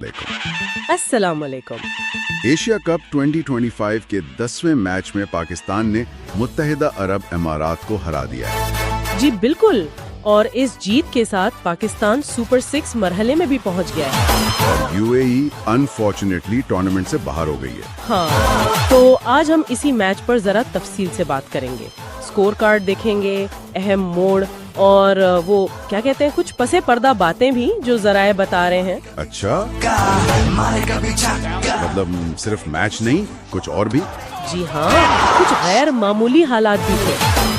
अस्सलाम वालेकुम। Asia cup 2025 के 10वें मैच में पाकिस्तान ने मुत्तहिदा अरब अमारात को हरा दिया है। जी बिल्कुल, और इस जीत के साथ पाकिस्तान सुपर 6 मरहले में भी पहुंच गया है। और यूएई अनफॉर्चुनेटली टूर्नामेंट से बाहर हो गई है। हाँ, तो आज हम इसी मैच पर जरा तफसील से बात करेंगे। स्कोर कार्ड देखेंगे, अहम मोड़ और वो क्या कहते हैं, कुछ पसे पर्दा बातें भी जो जराए बता रहे हैं। अच्छा, मतलब सिर्फ मैच नहीं, कुछ और भी? जी हाँ, कुछ गैर मामूली हालात भी थे।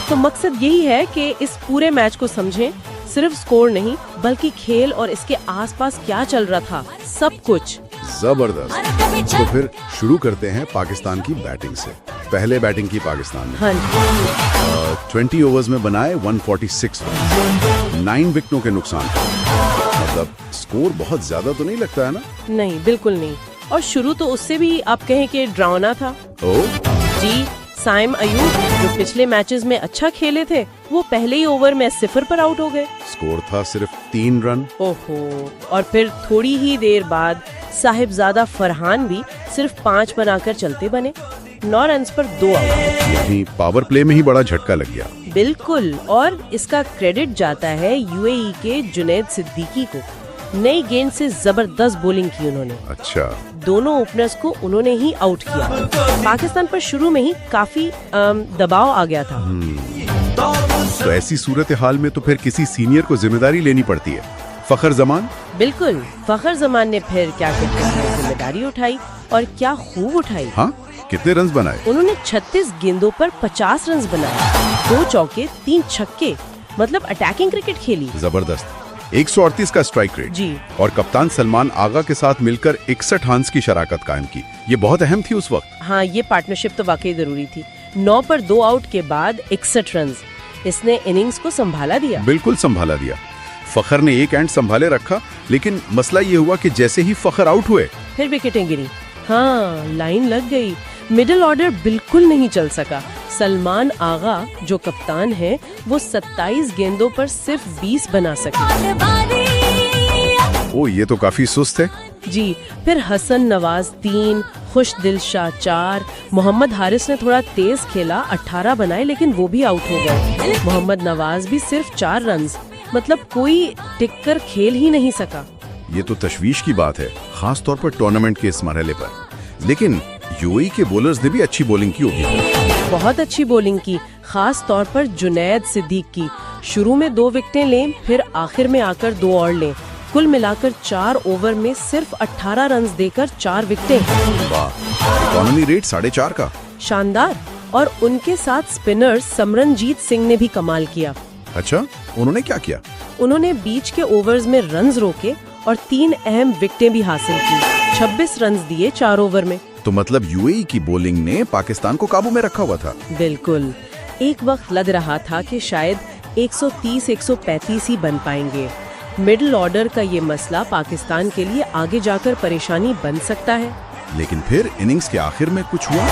तो मकसद यही है कि इस पूरे मैच को समझें, सिर्फ स्कोर नहीं बल्कि खेल और इसके आसपास क्या चल रहा था, सब कुछ। जबरदस्त। तो फिर शुरू करते हैं पाकिस्तान की बैटिंग से। पहले बैटिंग की पाकिस्तान ने। हाँ जी। 20 ओवर्स में बनाए 146 रन, 9 विकेटों के नुकसान। मतलब स्कोर बहुत ज्यादा तो नहीं लगता है ना? नहीं, बिल्कुल नहीं। और शुरू तो उससे भी आप कहें कि डरावना था। जी, साइम अयूब जो पिछले मैचेस में अच्छा खेले थे, वो पहले ही ओवर में 0 पर आउट हो गए। स्कोर था सिर्फ 3 रन। ओहो, और फिर थोड़ी ही देर बाद साहिबजादा फरहान भी सिर्फ 5 बनाकर चलते बने। 9 रन पर 2 आउट। यानी पावर प्ले में ही बड़ा झटका लग गया। बिल्कुल, और इसका क्रेडिट जाता है यूएई के जुनैद सिद्दीकी को। नई गेंद से जबरदस्त बॉलिंग की उन्होंने। अच्छा, दोनों ओपनर्स को उन्होंने ही आउट किया। पाकिस्तान पर शुरू में ही काफी दबाव आ गया था। तो ऐसी सूरत हाल में तो फिर किसी सीनियर को जिम्मेदारी लेनी पड़ती है। फखर जमान? बिल्कुल, फखर जमान ने फिर क्या कहते हैं जिम्मेदारी उठाई, और क्या खूब उठाई। हाँ, कितने रन बनाए? उन्होंने 36 गेंदों पर 50 रन बनाए, 2 चौके 3 छक्के, मतलब अटैकिंग क्रिकेट खेली। जबरदस्त। 138 का स्ट्राइक रेट जी। और कप्तान सलमान आगा के साथ मिलकर 61 रन्स की शराकत कायम की। ये बहुत अहम थी उस वक्त। हाँ, ये पार्टनरशिप तो वाकई जरूरी थी। 9 पर 2 आउट के बाद 61 रन, इसने इनिंग्स को संभाला दिया। बिल्कुल संभाला दिया। फखर ने एक एंड संभाले रखा, लेकिन मसला ये हुआ कि जैसे ही फखर आउट हुए फिर विकेटें गिरी। हाँ, लाइन लग गई। मिडिल ऑर्डर बिल्कुल नहीं चल सका। सलमान आगा जो कप्तान है, वो 27 गेंदों पर सिर्फ 20 बना सके। ओ, ये तो काफी सुस्त है। जी, फिर हसन नवाज 3, खुश दिल शाह 4, मोहम्मद हारिस ने थोड़ा तेज खेला, 18 बनाए, लेकिन वो भी आउट हो गए। मोहम्मद नवाज भी सिर्फ 4 रन, मतलब कोई टिककर खेल ही नहीं सका। ये तो तशवीश की बात है, खास तौर पर टूर्नामेंट के इस मरहले पर। लेकिन यूएई के बॉलर्स ने भी अच्छी बॉलिंग की होगी। बहुत अच्छी बॉलिंग की, खास तौर पर जुनैद सिद्दीक की। शुरू में 2 विकेटें लें, फिर आखिर में आकर 2 और लें। कुल मिलाकर 4 ओवर में सिर्फ 18 रन देकर 4 विकेटें। वाह, इकोनॉमी रेट 4.5 का। शानदार। और उनके साथ स्पिनर समरनजीत सिंह ने भी कमाल किया। अच्छा, उन्होंने क्या किया? उन्होंने बीच के ओवर्स में रन्स रोके और 3 अहम विकेटें भी हासिल की। 26 रन दिए 4 ओवर में। तो मतलब यूएई की बॉलिंग ने पाकिस्तान को काबू में रखा हुआ था। बिल्कुल। एक वक्त लग रहा था कि शायद 130-135 ही बन पाएंगे। मिडिल ऑर्डर का ये मसला पाकिस्तान के लिए आगे जाकर परेशानी बन सकता है। लेकिन फिर इनिंग्स के आखिर में कुछ हुआ।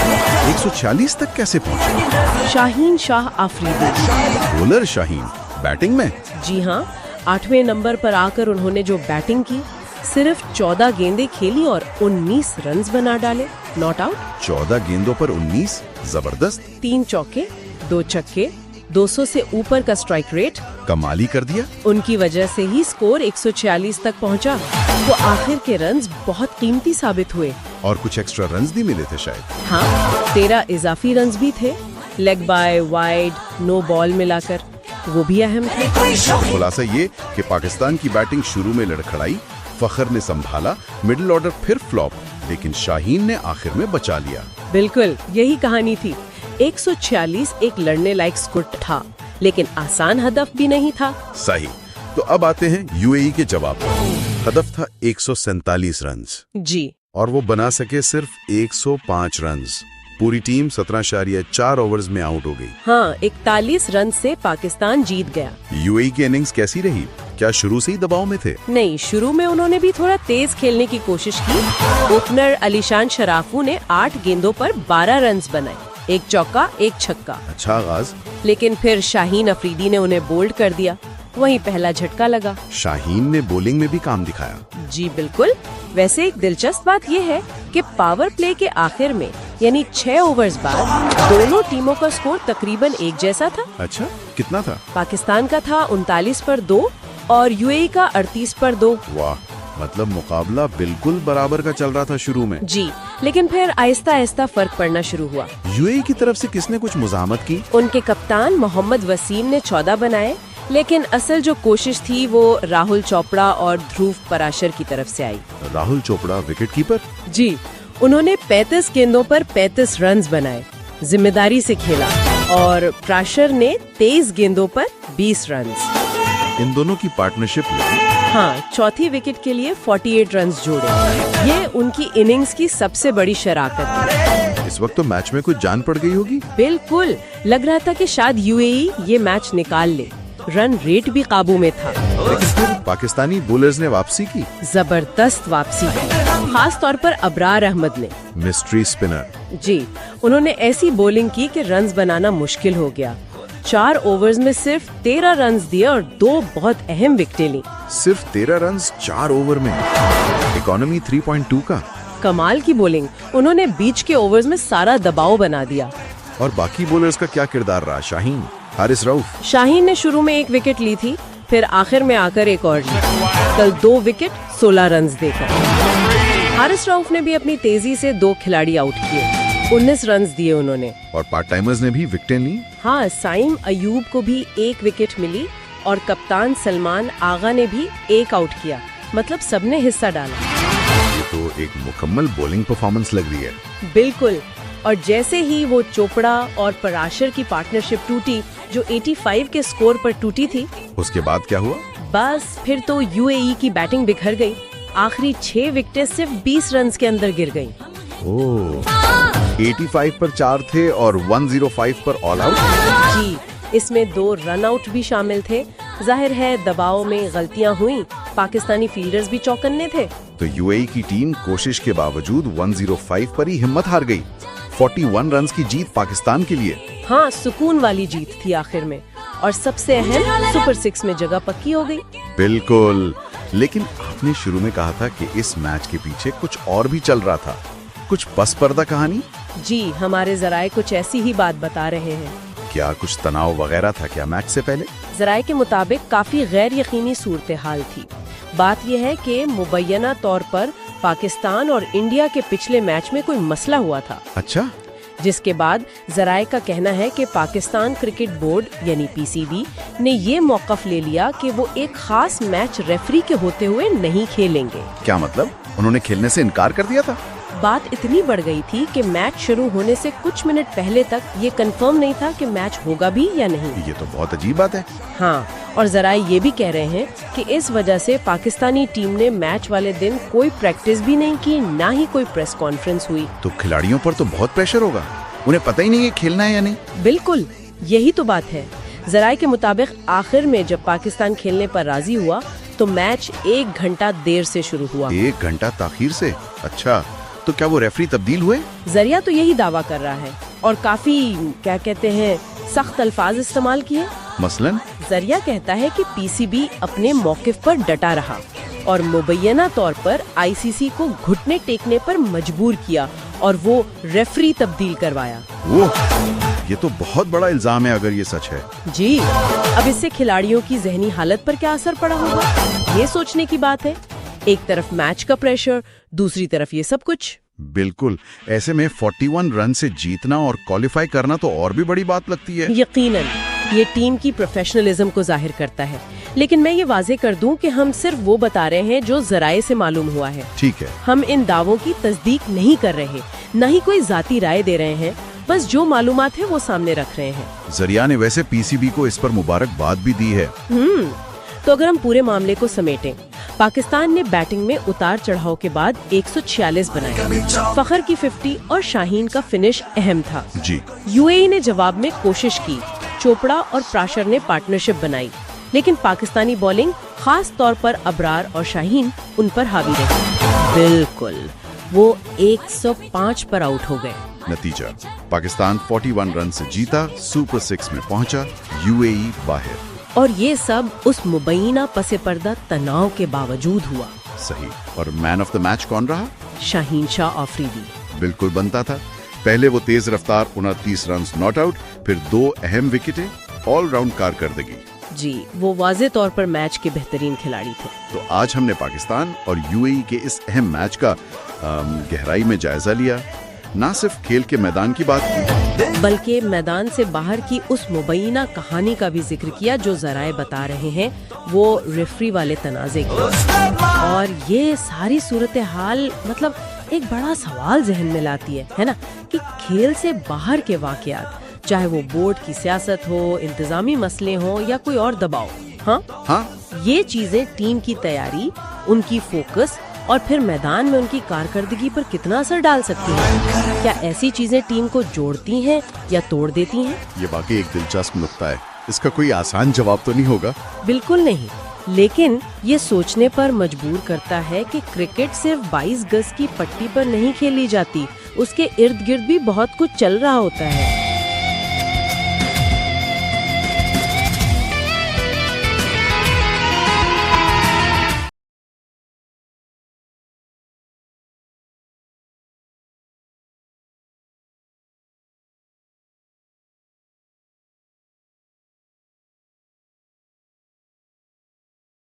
140 तक कैसे पहुंचे? शाहीन शाह आफरीदी। बॉलर शाहीन बैटिंग में? जी हाँ, 8वें नंबर पर आकर उन्होंने जो बैटिंग की, सिर्फ 14 गेंदें खेली और 19 रन बना डाले। Not out. 14 गेंदों पर 19, जबरदस्त। 3 चौके 2 छक्के, 200 से ऊपर का स्ट्राइक रेट। कमाल ही कर दिया। उनकी वजह से ही स्कोर 146 तक पहुंचा। तो आखिर के रन्स बहुत कीमती साबित हुए। और कुछ एक्स्ट्रा रन्स भी मिले थे शायद। हाँ, 13 इजाफी रन्स भी थे, leg bye, wide, no ball मिलाकर, वो भी अहम थे। खुलासा ये कि पाकिस्तान की बैटिंग शुरू में लड़खड़ाई, फखर ने संभाला, मिडिल ऑर्डर फिर फ्लॉप, लेकिन शाहीन ने आखिर में बचा लिया। बिल्कुल, यही कहानी थी। 146 एक लड़ने लायक स्कोर था, लेकिन आसान हदफ भी नहीं था। सही। तो अब आते हैं यूएई के जवाब। हदफ था 147 रन। जी। और वो बना सके सिर्फ 105 रन। पूरी टीम 17.4 ओवर्स में आउट हो गई। हाँ, 41 रन से पाकिस्तान जीत गया। यूएई की इनिंग्स कैसी रही? क्या शुरू से ही दबाव में थे? नहीं, शुरू में उन्होंने भी थोड़ा तेज खेलने की कोशिश की। ओपनर अलीशान शराफू ने 8 गेंदों पर 12 रन बनाए, 1 चौका 1 छक्का। अच्छा आगाज। लेकिन फिर शाहीन अफरीदी ने उन्हें बोल्ड कर दिया। वहीं पहला झटका लगा। शाहीन ने बॉलिंग में भी काम दिखाया। जी बिल्कुल। वैसे एक दिलचस्प बात यह है कि पावर प्ले के आखिर में यानी 6 ओवर्स बाद दोनों टीमों का स्कोर तकरीबन एक जैसा था। अच्छा, कितना था? पाकिस्तान का था 39 पर 2 और यूएई का 38 पर 2। वाह, मतलब मुकाबला बिल्कुल बराबर का चल रहा था शुरू में। जी, लेकिन फिर आहिस्ता आहिस्ता फर्क पड़ना शुरू हुआ। यूएई की तरफ से किसने कुछ मुज़ाहमत की? उनके कप्तान मोहम्मद वसीम ने 14 बनाए, लेकिन असल जो कोशिश थी वो राहुल चोपड़ा और ध्रुव पराशर की तरफ से आई। Rahul Chopra wicket keeper? जी, उन्होंने 35 गेंदों पर 35 रन्स बनाए, जिम्मेदारी से खेला, और प्राशर ने 23 गेंदों पर 20 रन्स। इन दोनों की पार्टनरशिप लगी। हाँ, चौथी विकेट के लिए 48 रन्स जोड़े। ये उनकी इनिंग्स की सबसे बड़ी शराकत थी। इस वक्त तो मैच में कुछ जान पड़ गई होगी। बिल्कुल, लग रहा था कि शायद यूएई ये मैच निकाल ले। रन रेट भी काबू में था। लेकिन फिर पाकिस्तानी बॉलर्स ने वापसी की। जबरदस्त वापसी की, खास तौर पर अबरार अहमद ने। Mystery spinner. जी, उन्होंने ऐसी बॉलिंग की कि रन्स बनाना मुश्किल हो गया। 4 ओवर्स में सिर्फ 13 रन्स दिए और 2 बहुत अहम विकेटें ली। सिर्फ 13 रन्स 4 ओवर में। इकोनॉमी 3.2 का। कमाल की बॉलिंग। उन्होंने बीच के ओवर्स में सारा दबाव बना दिया। और बाकी बॉलर्स का क्या किरदार रहा? शाहीन, हारिस रऊफ? शाहीन ने शुरू में एक विकेट ली थी, फिर आखिर में आकर एक और ली। कल 2 विकेट 16 रन्स देकर। हारिस रऊफ ने भी अपनी तेजी से 2 खिलाड़ी आउट किए, 19 रन्स दिए उन्होंने। और पार्ट टाइमर्स ने भी विकेटें ली। हाँ, साइम अयूब को भी 1 विकेट मिली और कप्तान सलमान आगा ने भी 1 आउट किया। मतलब सबने हिस्सा डाला। ये तो एक मुकम्मल बॉलिंग परफॉर्मेंस लग रही है। बिल्कुल। और जैसे ही वो चोपड़ा और पराशर की पार्टनरशिप टूटी, जो 85 के स्कोर पर टूटी थी, उसके बाद क्या हुआ? बस फिर तो यूएई की बैटिंग बिखर गई। आखिरी 6 विकेटें सिर्फ 20 रन्स के अंदर गिर गईं। ओह, 85 पर 4 थे और 105 पर ऑल आउट। जी, इसमें 2 रन आउट भी शामिल थे। जाहिर है दबाव में गलतियां हुई, पाकिस्तानी फील्डर्स भी चौकन्ने थे। तो यूएई की टीम कोशिश के बावजूद 105 पर ही हिम्मत हार गई। 41 रन्स की जीत पाकिस्तान के लिए। हाँ, सुकून वाली जीत थी आखिर में, और सबसे अहम सुपर 6 में जगह पक्की हो गई। बिल्कुल। लेकिन आपने शुरू में कहा था कि इस मैच के पीछे कुछ और भी चल रहा था, कुछ पस पर्दा कहानी। जी, हमारे जराए कुछ ऐसी ही बात बता रहे हैं। क्या कुछ तनाव वगैरह था क्या मैच से पहले? जराए के मुताबिक काफी गैर यकीनी सूरत हाल थी। बात यह है कि मुबैना तौर पर पाकिस्तान और इंडिया के पिछले मैच में कोई मसला हुआ था। अच्छा। जिसके बाद जराए का कहना है कि पाकिस्तान क्रिकेट बोर्ड यानी पीसीबी ने ये मौकफ ले लिया कि वो एक खास मैच रेफरी के होते हुए नहीं खेलेंगे। क्या मतलब? उन्होंने खेलने से इनकार कर दिया था? बात इतनी बढ़ गई थी कि मैच शुरू होने से कुछ मिनट पहले तक ये कंफर्म नहीं था कि मैच होगा भी या नहीं। ये तो बहुत अजीब बात है। हाँ, और जराए ये भी कह रहे हैं कि इस वजह से पाकिस्तानी टीम ने मैच वाले दिन कोई प्रैक्टिस भी नहीं की, ना ही कोई प्रेस कॉन्फ्रेंस हुई। तो खिलाड़ियों पर तो बहुत प्रेशर होगा, उन्हें पता ही नहीं है खेलना है या नहीं। बिल्कुल, यही तो बात है। जराए के मुताबिक आखिर में जब पाकिस्तान खेलने पर राजी हुआ तो मैच 1 घंटा देर से शुरू हुआ। 1 घंटा ताखीर से? अच्छा, तो क्या वो रेफरी तब्दील हुए? जरिया तो यही दावा कर रहा है और काफी क्या कहते हैं सख्त अल्फाज इस्तेमाल किए। मसलन जरिया कहता है कि पीसीबी अपने मौकिफ पर डटा रहा और मुबैना तौर पर आईसीसी को घुटने टेकने पर मजबूर किया और वो रेफरी तब्दील करवाया। वो ये तो बहुत बड़ा इल्जाम है अगर ये सच है। जी, अब इससे खिलाड़ियों की जहनी हालत पर क्या असर पड़ा होगा, ये सोचने की बात है। एक तरफ मैच का प्रेशर, दूसरी तरफ ये सब कुछ। बिल्कुल। ऐसे में 41 रन से जीतना और क्वालिफाई करना तो और भी बड़ी बात लगती है। यकीनन ये टीम की प्रोफेशनलिज्म को जाहिर करता है, लेकिन मैं ये वाजे कर दूं कि हम सिर्फ वो बता रहे हैं जो जराए से मालूम हुआ है। ठीक है। हम इन दावों की तस्दीक नहीं कर रहे, न ही कोई जाती राय दे रहे हैं, बस जो मालूमात है वो सामने रख रहे हैं। जरिया ने वैसे पीसीबी को इस पर मुबारकबाद भी दी है। तो अगर हम पूरे मामले को समेटें, पाकिस्तान ने बैटिंग में उतार चढ़ाव के बाद 146 बनाए। फखर की 50 और शाहीन का फिनिश अहम था। जी। यूएई ने जवाब में कोशिश की, चोपड़ा और प्राशर ने पार्टनरशिप बनाई, लेकिन पाकिस्तानी बॉलिंग खास तौर पर अबरार और शाहीन उन पर हावी रही। बिल्कुल, वो 105 पर आउट हो गए। नतीजा, पाकिस्तान 41 रन से जीता, सुपर 6 में पहुंचा, यूएई बाहर। और ये सब उस मुबैना पसे पर्दा तनाव के बावजूद हुआ। सही। और मैन ऑफ द मैच कौन रहा? शाहीन शाह आफरीदी। बिल्कुल बनता था। पहले वो तेज रफ्तार 29 रन नॉट आउट, फिर 2 अहम विकेटें, ऑलराउंड कारकर्दगी। जी, वो वाज़े तौर पर मैच के बेहतरीन खिलाड़ी थे। तो आज हमने पाकिस्तान और यूएई के इस अहम मैच का गहराई में जायजा लिया। ना सिर्फ खेल के मैदान की बात की, बल्कि मैदान से बाहर की उस मुबैना कहानी का भी जिक्र किया जो जराए बता रहे हैं, वो रेफरी वाले तनाज़े की। और ये सारी सूरत हाल मतलब एक बड़ा सवाल जहन में लाती है ना, कि खेल से बाहर के वाकयात, चाहे वो बोर्ड की सियासत हो, इंतजामी मसले हो या कोई और दबाव, हाँ, ये चीजें टीम की तैयारी, उनकी फोकस और फिर मैदान में उनकी कारकर्दगी पर कितना असर डाल सकती हैं? क्या ऐसी चीजें टीम को जोड़ती हैं या तोड़ देती हैं? ये वाकई एक दिलचस्प नुक्ता है। इसका कोई आसान जवाब तो नहीं होगा। बिल्कुल नहीं, लेकिन ये सोचने पर मजबूर करता है कि क्रिकेट सिर्फ 22 गज की पट्टी पर नहीं खेली जाती, उसके इर्द गिर्द भी बहुत कुछ चल रहा होता है।